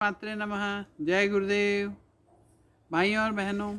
मात्रे नमः। जय गुरुदेव। भाइयों और बहनों,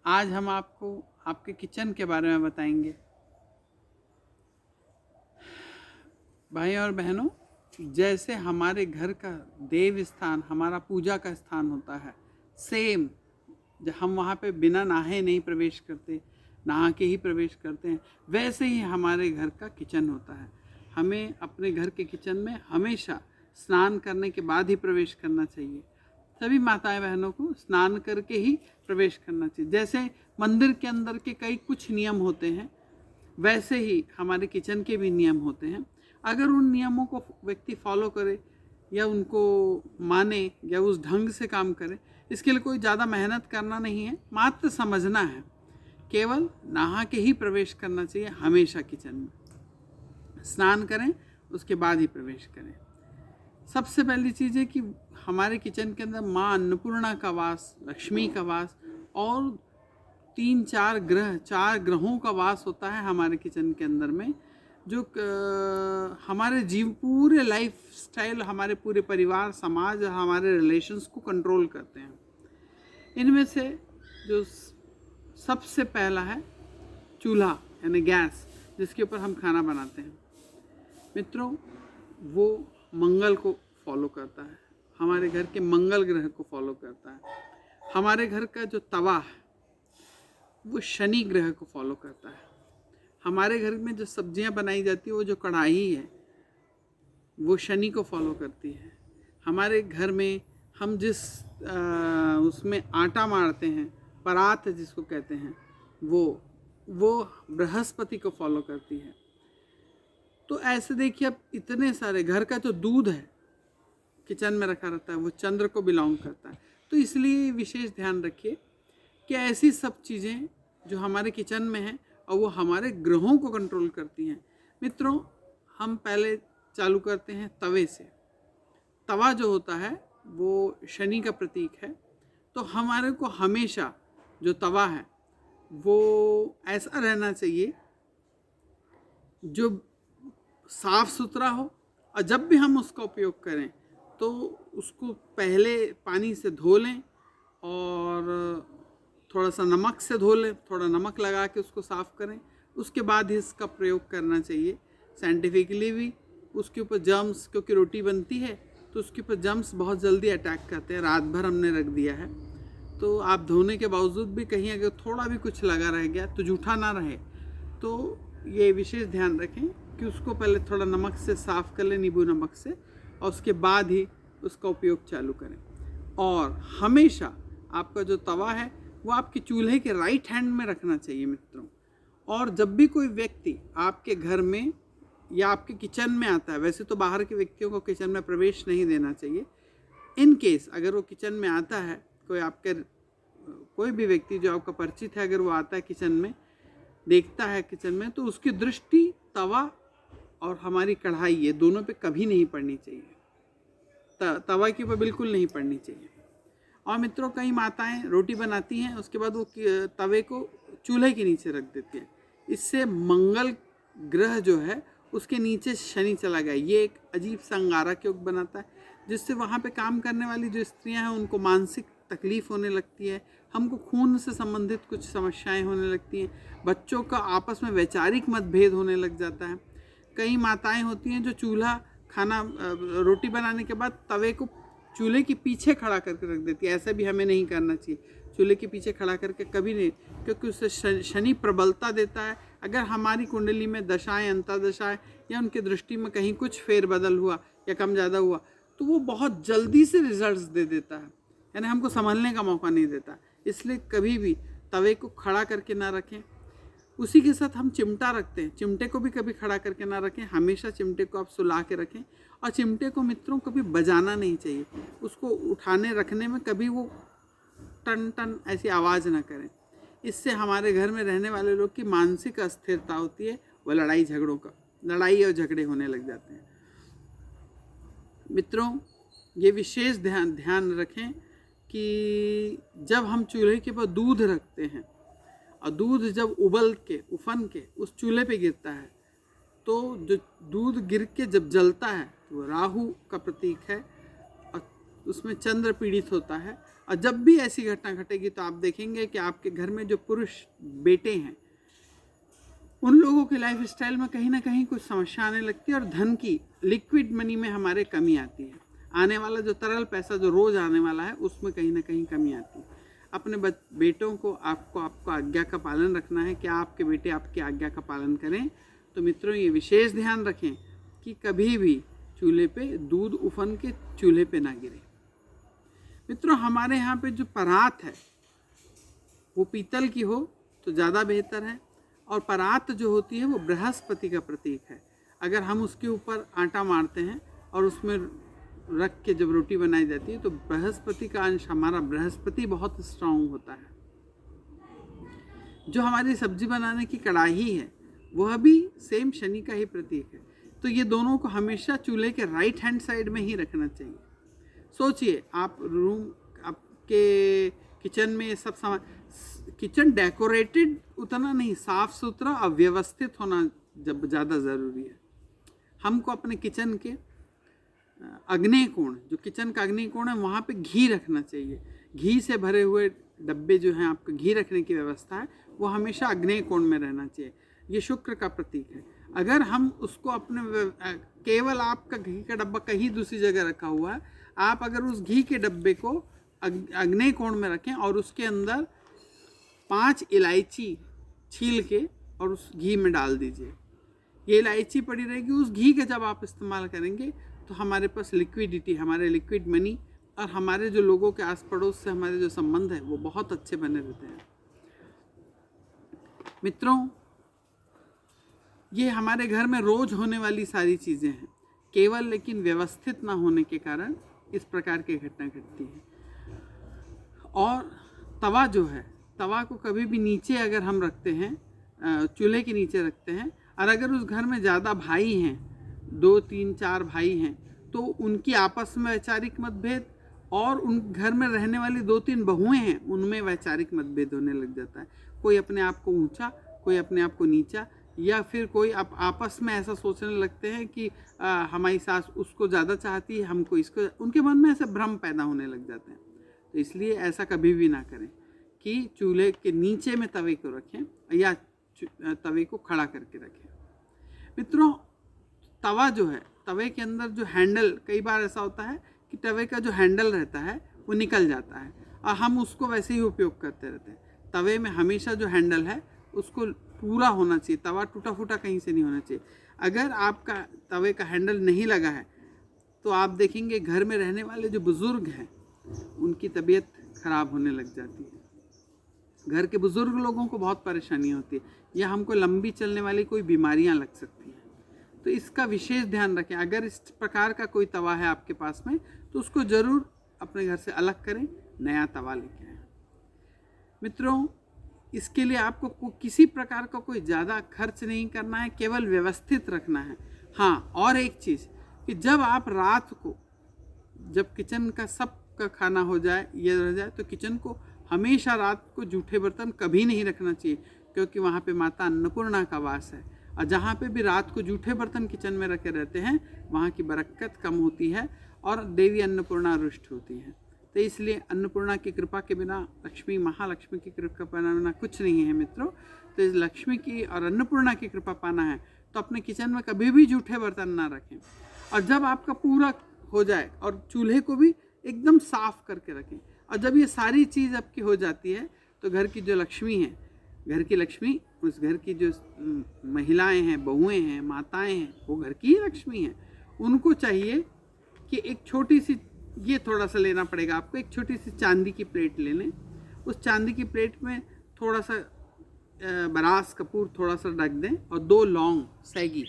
आज हम आपको आपके किचन के बारे में बताएंगे। भाइयों और बहनों, जैसे हमारे घर का देव स्थान हमारा पूजा का स्थान होता है, सेम हम वहाँ पे बिना नहाए नहीं प्रवेश करते, नहा के ही प्रवेश करते हैं, वैसे ही हमारे घर का किचन होता है। हमें अपने घर के किचन में हमेशा स्नान करने के बाद ही प्रवेश करना चाहिए। सभी माताएं बहनों को स्नान करके ही प्रवेश करना चाहिए। जैसे मंदिर के अंदर के कई कुछ नियम होते हैं, वैसे ही हमारे किचन के भी नियम होते हैं। अगर उन नियमों को व्यक्ति फॉलो करे या उनको माने या उस ढंग से काम करे, इसके लिए कोई ज़्यादा मेहनत करना नहीं है, मात्र समझना है। केवल नहा के ही प्रवेश करना चाहिए। हमेशा किचन में स्नान करें, उसके बाद ही प्रवेश करें। सबसे पहली चीज़ है कि हमारे किचन के अंदर माँ अन्नपूर्णा का वास, लक्ष्मी का वास और 3-4 ग्रह, 4 ग्रहों का वास होता है हमारे किचन के अंदर में, जो हमारे पूरे लाइफ स्टाइल, हमारे पूरे परिवार, समाज, हमारे रिलेशंस को कंट्रोल करते हैं। इनमें से जो सबसे पहला है चूल्हा यानी गैस, जिसके ऊपर हम खाना बनाते हैं। मित्रों, वो मंगल को फॉलो करता है, हमारे घर के मंगल ग्रह को फॉलो करता है। हमारे घर का जो तवा है वो शनि ग्रह को फॉलो करता है। हमारे घर में जो सब्जियां बनाई जाती है, वो जो कढ़ाई है वो शनि को फॉलो करती है। हमारे घर में हम जिस उसमें आटा मारते हैं, परात जिसको कहते हैं, वो बृहस्पति को फॉलो करती है। तो ऐसे देखिए, अब इतने सारे, घर का जो दूध है किचन में रखा रहता है वो चंद्र को बिलोंग करता है। तो इसलिए विशेष ध्यान रखिए कि ऐसी सब चीज़ें जो हमारे किचन में हैं और वो हमारे ग्रहों को कंट्रोल करती हैं। मित्रों, हम पहले चालू करते हैं तवे से। तवा जो होता है वो शनि का प्रतीक है। तो हमारे को हमेशा जो तवा है वो ऐसा रहना चाहिए जो साफ सुथरा हो, और जब भी हम उसका उपयोग करें तो उसको पहले पानी से धो लें और थोड़ा सा नमक से धो लें, थोड़ा नमक लगा के उसको साफ़ करें, उसके बाद ही इसका प्रयोग करना चाहिए। साइंटिफिकली भी उसके ऊपर जर्म्स, क्योंकि रोटी बनती है तो उसके ऊपर जर्म्स बहुत जल्दी अटैक करते हैं। रात भर हमने रख दिया है तो आप धोने के बावजूद भी कहीं अगर थोड़ा भी कुछ लगा रह गया तो जूठा ना रहे। तो ये विशेष ध्यान रखें कि उसको पहले थोड़ा नमक से साफ़ कर लें, नींबू नमक से, और उसके बाद ही उसका उपयोग चालू करें। और हमेशा आपका जो तवा है वो आपके चूल्हे के राइट हैंड में रखना चाहिए मित्रों। और जब भी कोई व्यक्ति आपके घर में या आपके किचन में आता है, वैसे तो बाहर के व्यक्तियों को किचन में प्रवेश नहीं देना चाहिए। इन केस अगर वो किचन में आता है, कोई भी व्यक्ति जो आपका परिचित है, अगर वो आता है किचन में, देखता है किचन में, तो उसकी दृष्टि तवा और हमारी कढ़ाई, ये दोनों पे कभी नहीं पड़नी चाहिए। तवा के ऊपर बिल्कुल नहीं पड़नी चाहिए। और मित्रों, कई माताएं रोटी बनाती हैं, उसके बाद वो तवे को चूल्हे के नीचे रख देती हैं। इससे मंगल ग्रह जो है उसके नीचे शनि चला गया। ये एक अजीब सा अंगारक योग बनाता है, जिससे वहाँ पे काम करने वाली जो स्त्रियां हैं उनको मानसिक तकलीफ होने लगती है, हमको खून से संबंधित कुछ समस्याएं होने लगती हैं, बच्चों का आपस में वैचारिक मतभेद होने लग जाता है। कई माताएं होती हैं जो रोटी बनाने के बाद तवे को चूल्हे के पीछे खड़ा करके रख देती है। ऐसा भी हमें नहीं करना चाहिए, चूल्हे के पीछे खड़ा करके कभी नहीं, क्योंकि उससे शनि प्रबलता देता है। अगर हमारी कुंडली में दशाएं, अंतर्दशाएं या उनकी दृष्टि में कहीं कुछ फेरबदल हुआ या कम ज़्यादा हुआ तो वो बहुत जल्दी से रिजल्ट्स दे देता है, यानी हमको संभलने का मौका नहीं देता। इसलिए कभी भी तवे को खड़ा करके ना रखें। उसी के साथ हम चिमटा रखते हैं, चिमटे को भी कभी खड़ा करके ना रखें। हमेशा चिमटे को आप सुला के रखें। और चिमटे को मित्रों कभी बजाना नहीं चाहिए, उसको उठाने रखने में कभी वो टन टन ऐसी आवाज़ ना करें। इससे हमारे घर में रहने वाले लोग की मानसिक अस्थिरता होती है, वह लड़ाई और झगड़े होने लग जाते हैं। मित्रों, ये विशेष ध्यान रखें कि जब हम चूल्हे के ऊपर दूध रखते हैं और दूध जब उफन के उस चूल्हे पे गिरता है, तो जो दूध गिर के जब जलता है तो राहु का प्रतीक है। और उसमें चंद्र पीड़ित होता है। और जब भी ऐसी घटना घटेगी तो आप देखेंगे कि आपके घर में जो पुरुष बेटे हैं उन लोगों के लाइफ स्टाइल में कहीं ना कहीं कुछ समस्या आने लगती है और धन की, लिक्विड मनी में हमारे कमी आती है। आने वाला जो तरल पैसा जो रोज़ आने वाला है उसमें कहीं ना कहीं कमी आती है। अपने बेटों को आपको आज्ञा का पालन रखना है कि आपके बेटे आपकी आज्ञा का पालन करें। तो मित्रों ये विशेष ध्यान रखें कि कभी भी चूल्हे पे दूध उफन के चूल्हे पे ना गिरे। मित्रों हमारे यहाँ पे जो परात है वो पीतल की हो तो ज़्यादा बेहतर है, और परात जो होती है वो बृहस्पति का प्रतीक है। अगर हम उसके ऊपर आटा मारते हैं और उसमें रख के जब रोटी बनाई जाती है तो बृहस्पति का अंश, हमारा बृहस्पति बहुत स्ट्रांग होता है। जो हमारी सब्जी बनाने की कढ़ाई है वह भी सेम शनि का ही प्रतीक है। तो ये दोनों को हमेशा चूल्हे के राइट हैंड साइड में ही रखना चाहिए। सोचिए आप आपके किचन में सब सामान, किचन डेकोरेटेड उतना नहीं, साफ सुथरा और व्यवस्थित होना जब ज़्यादा ज़रूरी है। हमको अपने किचन के अग्नि कोण, जो किचन का अग्नि कोण है वहाँ पे घी रखना चाहिए। घी से भरे हुए डब्बे जो हैं, आपको घी रखने की व्यवस्था है वो हमेशा अग्नि कोण में रहना चाहिए। ये शुक्र का प्रतीक है। अगर हम उसको अपने केवल आपका घी का डब्बा कहीं दूसरी जगह रखा हुआ है, आप अगर उस घी के डब्बे को अग्नि कोण में रखें और उसके अंदर 5 इलायची छील के और उस घी में डाल दीजिए, ये इलायची पड़ी रहेगी। उस घी का जब आप इस्तेमाल करेंगे तो हमारे पास लिक्विडिटी, हमारे लिक्विड मनी और हमारे जो लोगों के आस पड़ोस से हमारे जो संबंध है वो बहुत अच्छे बने रहते हैं। मित्रों ये हमारे घर में रोज होने वाली सारी चीज़ें हैं, केवल लेकिन व्यवस्थित ना होने के कारण इस प्रकार की घटना घटती है। और तवा जो है, तवा को कभी भी नीचे अगर हम रखते हैं, चूल्हे के नीचे रखते हैं, और अगर उस घर में ज़्यादा भाई हैं, 2 3 4 भाई हैं, तो उनकी आपस में वैचारिक मतभेद, और उन घर में रहने वाली 2 3 बहुएं हैं उनमें वैचारिक मतभेद होने लग जाता है। कोई अपने आप को ऊंचा, कोई अपने आप को नीचा, या फिर कोई आपस में ऐसा सोचने लगते हैं कि हमारी सास उसको ज़्यादा चाहती है, हमको इसको, उनके मन में ऐसे भ्रम पैदा होने लग जाते हैं। तो इसलिए ऐसा कभी भी ना करें कि चूल्हे के नीचे में तवे को रखें या तवे को खड़ा करके रखें। मित्रों तवा जो है, तवे के अंदर जो हैंडल, कई बार ऐसा होता है कि तवे का जो हैंडल रहता है वो निकल जाता है और हम उसको वैसे ही उपयोग करते रहते हैं। तवे में हमेशा जो हैंडल है उसको पूरा होना चाहिए, तवा टूटा फूटा कहीं से नहीं होना चाहिए। अगर आपका तवे का हैंडल नहीं लगा है तो आप देखेंगे घर में रहने वाले जो बुज़ुर्ग हैं उनकी तबीयत खराब होने लग जाती है। घर के बुज़ुर्ग लोगों को बहुत परेशानी होती है, या हमको लंबी चलने वाली कोई बीमारियां लग सकती हैं। तो इसका विशेष ध्यान रखें। अगर इस प्रकार का कोई तवा है आपके पास में तो उसको ज़रूर अपने घर से अलग करें, नया तवा लेके आएं। मित्रों इसके लिए आपको किसी प्रकार का कोई ज़्यादा खर्च नहीं करना है, केवल व्यवस्थित रखना है। हाँ, और एक चीज़ कि जब आप रात को, जब किचन का सब का खाना हो जाए, ये रह जाए, तो किचन को हमेशा रात को जूठे बर्तन कभी नहीं रखना चाहिए, क्योंकि वहाँ पे माता अन्नपूर्णा का वास है। और जहाँ पे भी रात को जूठे बर्तन किचन में रखे रहते हैं वहाँ की बरकत कम होती है और देवी अन्नपूर्णा रुष्ट होती है। तो इसलिए अन्नपूर्णा की कृपा के बिना, लक्ष्मी महालक्ष्मी की कृपा पाना कुछ नहीं है मित्रों। तो इस लक्ष्मी की और अन्नपूर्णा की कृपा पाना है तो अपने किचन में कभी भी जूठे बर्तन ना रखें। और जब आपका पूरा हो जाए और चूल्हे को भी एकदम साफ करके रखें, और जब ये सारी चीज़ आपकी हो जाती है तो घर की जो लक्ष्मी है, घर की लक्ष्मी, उस घर की जो महिलाएं हैं, बहुएं हैं, माताएं हैं, वो घर की ही लक्ष्मी हैं। उनको चाहिए कि एक छोटी सी, ये थोड़ा सा लेना पड़ेगा आपको, एक छोटी सी चांदी की प्लेट ले लें। उस चांदी की प्लेट में थोड़ा सा बरास कपूर थोड़ा सा रख दें और 2 लौंग सैगी,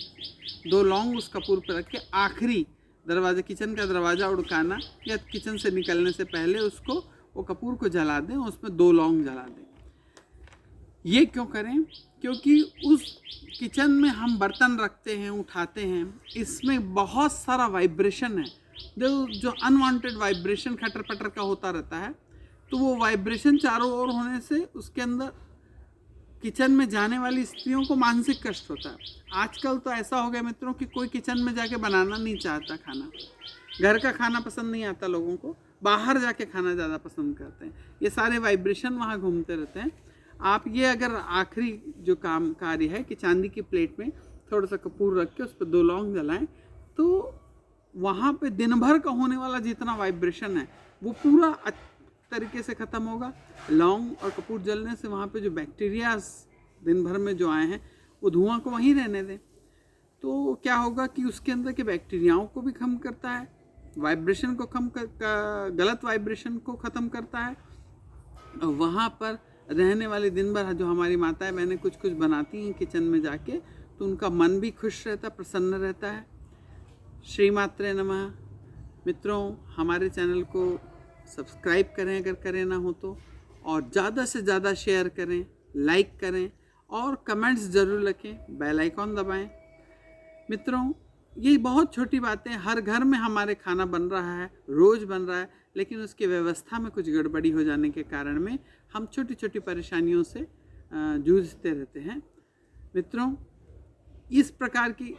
2 लौंग उस कपूर पर रख के आखिरी दरवाज़ा, किचन का दरवाज़ा उड़काना या किचन से निकलने से पहले उसको, वो कपूर को जला दें, उसमें 2 लौंग जला दें। ये क्यों करें? क्योंकि उस किचन में हम बर्तन रखते हैं, उठाते हैं, इसमें बहुत सारा वाइब्रेशन है, जो अनवांटेड वाइब्रेशन खटर पटर का होता रहता है। तो वो वाइब्रेशन चारों ओर होने से उसके अंदर किचन में जाने वाली स्त्रियों को मानसिक कष्ट होता है। आजकल तो ऐसा हो गया मित्रों कि कोई किचन में जाके बनाना नहीं चाहता खाना, घर का खाना पसंद नहीं आता लोगों को, बाहर जाके खाना ज़्यादा पसंद करते हैं। ये सारे वाइब्रेशन वहाँ घूमते रहते हैं। आप ये अगर आखिरी जो काम कार्य है कि चांदी की प्लेट में थोड़ा सा कपूर रख के उस पर 2 लौंग जलाएं, तो वहाँ पे दिन भर का होने वाला जितना वाइब्रेशन है वो पूरा तरीके से ख़त्म होगा। लौंग और कपूर जलने से वहाँ पे जो बैक्टीरियाज दिन भर में जो आए हैं वो धुआं को वहीं रहने दें, तो क्या होगा कि उसके अंदर के बैक्टीरियाओं को भी कम करता है, वाइब्रेशन को गलत वाइब्रेशन को ख़त्म करता है। और वहाँ पर रहने वाले दिन भर जो हमारी माताएं बहनें कुछ कुछ बनाती हैं किचन में जाके, तो उनका मन भी खुश रहता, प्रसन्न रहता है। श्री मात्रे नमः। मित्रों, हमारे चैनल को सब्सक्राइब करें अगर करें ना हो तो, और ज़्यादा से ज़्यादा शेयर करें, लाइक करें और कमेंट्स ज़रूर लिखें, बेल आइकॉन दबाएं। मित्रों, ये बहुत छोटी बातें, हर घर में हमारे खाना बन रहा है, रोज़ बन रहा है, लेकिन उसकी व्यवस्था में कुछ गड़बड़ी हो जाने के कारण में हम छोटी छोटी परेशानियों से जूझते रहते हैं। मित्रों, इस प्रकार की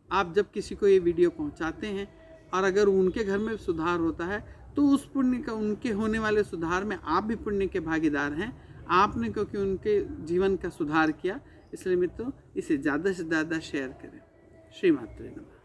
आप जब किसी को ये वीडियो पहुंचाते हैं और अगर उनके घर में सुधार होता है, तो उस पुण्य का, उनके होने वाले सुधार में आप भी पुण्य के भागीदार हैं। आपने क्योंकि उनके जीवन का सुधार किया, इसलिए मित्रों इसे ज़्यादा से ज़्यादा शेयर करें। श्री मात्रे नमः।